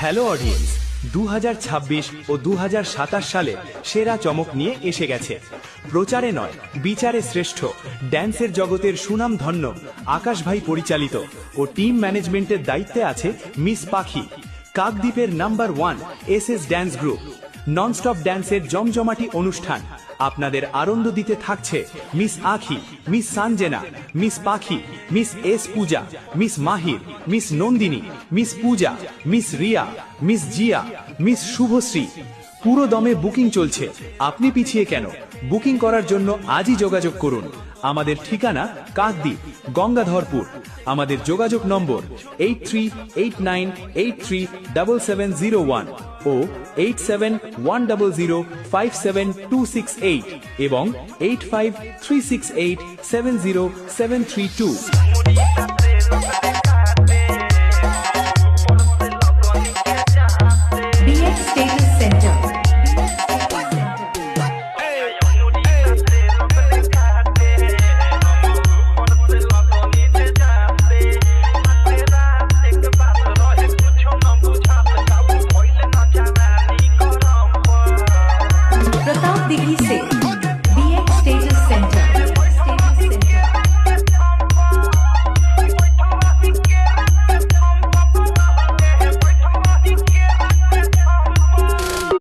Hello audience, 2026 ও 2027 সালে সেরা চমক নিয়ে এসে গেছে। প্রচারে নয়, বিচারে শ্রেষ্ঠ ড্যান্সের জগতের সুনামধন্য আকাশ ভাই পরিচালিত ও টিম ম্যানেজমেন্টের দায়িত্বে আছে মিস পাখি। কাকদ্বীপের number 1 SS dance group nonstop ড্যান্সের জমজমাটি অনুষ্ঠান আপনাদের আনন্দ দিতে থাকছে miss Akhi, miss Sanjana, miss Pakhi, miss S Puja, miss Mahir, miss Nandini, miss Puja, miss Riya, miss Jiya, miss Shubhashree. পুরো দমে বুকিং চলছে, আপনি পিছিয়ে কেন? বুকিং করার জন্য আজই যোগাযোগ করুন। আমাদের ঠিকানা কাকদ্বীপ, গঙ্গাধরপুর। আমাদের যোগাযোগ নম্বর 8389837701 ও 8710057268 এবং 8536870732।